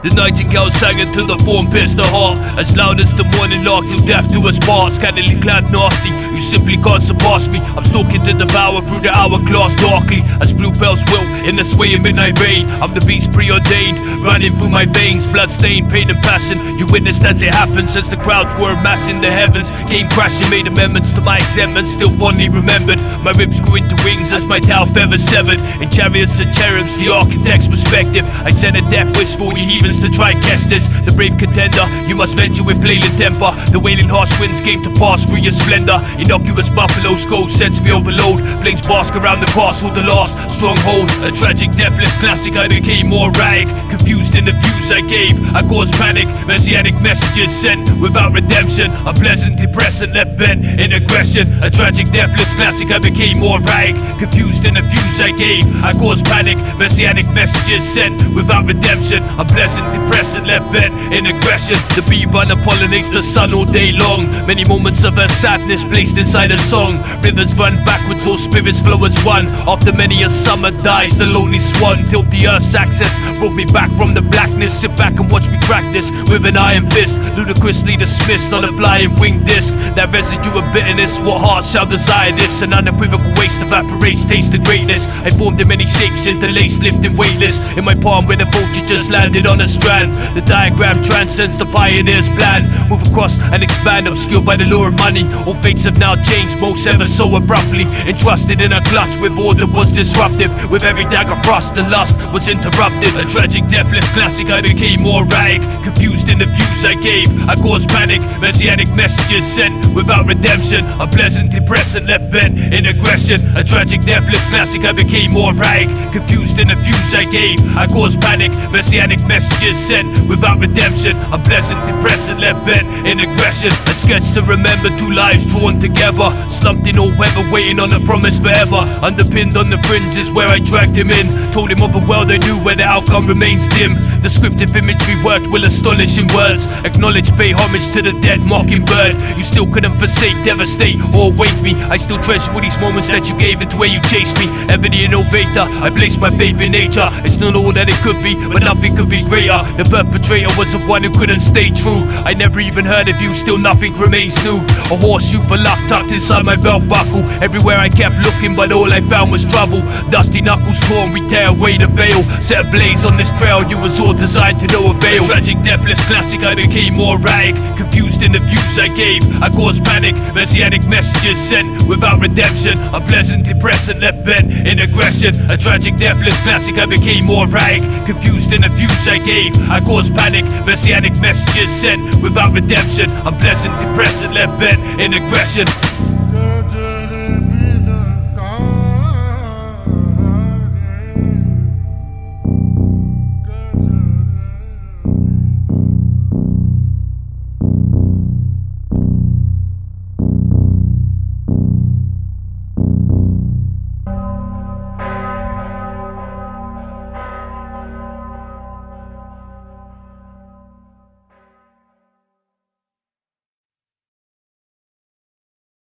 The nightingale sang until the thorn pierced the heart, as loud as the morning lark till death do us part. Scantily clad nasty, you simply can't surpass me. I'm stalking to devour through the hourglass darkly, as bluebells will in the sway of midnight rain. I'm the beast preordained, running through my veins, blood stained, pain and passion. You witnessed as it happened, since the crowds were amassing the heavens. Came crashing, made amendments to my exemptions, still fondly remembered. My ribs grew into wings as my tail feathers severed. In chariots and cherubs, the architect's perspective, I sent a death wish for you heathens to try and catch this. The brave contender, you must venture with flailing temper. The wailing harsh winds came to pass through your splendor. Innocuous buffalo skulls, sensory overload. Flames bask around the castle, the last stronghold. A tragic, deathless classic, I became more erratic. Confused in the views I gave, I caused panic. Messianic messages sent without redemption. Unpleasantly present, left bent in aggression. A tragic, deathless classic, I became more erratic. Confused in the views I gave, I caused panic. Messianic messages sent without redemption. Unpleasantly present, left bent in aggression. The bee runner pollinates the sun all day long. Many moments of her sadness placed inside a song. Rivers run backwards, all spirits flow as one. After many a summer dies the lonely swan. Tilt the earth's axis, brought me back from the blackness. Sit back and watch me crack this with an iron fist. Ludicrously dismissed on a flying winged disc. That residue of bitterness, what heart shall desire this? An unequivocal waste evaporates, taste the greatness. I formed in many shapes, interlaced, lifting weightless. In my palm where the vulture just landed on a strand. The diagram transcends the pioneer's plan. Move across and expand, obscured by the lure of money. All fates have now changed, most ever so abruptly. Entrusted in a clutch with order was disruptive. With every dagger thrust, the lust was interrupted. A tragic, deathless classic, I became more erratic. Confused in the views I gave, I caused panic. Messianic messages sent without redemption. Unpleasantly present, left bent in aggression. A tragic, deathless classic, I became more erratic. Confused in the views I gave, I caused panic. Messianic messages sent without redemption. Unpleasantly present, left bent in aggression. A sketch to remember, two lives drawn together. Slumped in all weather, waiting on a promise forever. Underpinned on the fringes where I dragged him in. Told him of a world I knew where the outcome remains dim. Descriptive imagery worked will astonish in words. Acknowledge, pay homage to the dead mockingbird. You still couldn't forsake, devastate, or wake me. I still treasure all these moments that you gave into where you chased me. Ever the innovator, I place my faith in nature. It's not all that it could be, but nothing could be greater. The perpetrator was the one who couldn't stay true. I never even heard of you, still nothing remains new. A horseshoe for luck tucked inside my belt buckle. Everywhere I kept looking, but all I found was trouble. Dusty knuckles torn, we tear away the veil. Set ablaze on this trail, you was all designed to no avail. A tragic, deathless classic, I became more erratic. Confused in the views I gave, I caused panic. Messianic messages sent without redemption. Unpleasantly present, left bent in aggression. A tragic, deathless classic, I became more erratic. Confused in the views I gave, I caused panic. Messianic messages sent without redemption. Unpleasantly present, left bent in aggression.